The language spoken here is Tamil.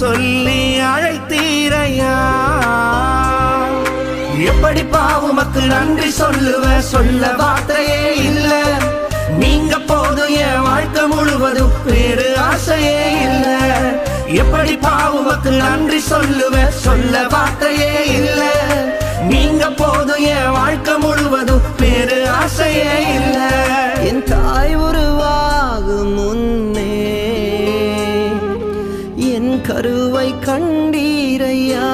சொல்லி அழைத்தீரையா. எப்படி பாவுமக்கு நன்றி சொல்லுவ, சொல்ல வார்த்தையே இல்ல. நீங்க போதும் என் வாழ்க்கை முழுவதும் வேறு ஆசையே இல்ல. எப்படி பாவுமக்கு நன்றி சொல்லுவ, சொல்ல வார்த்தையே இல்ல. நீங்க போதும் என் வாழ்க்கை முழுவதும் வேறு ஆசையே இல்ல. என் தாய் உருவாகும் முன்னே என் கருவை கண்டீரையா.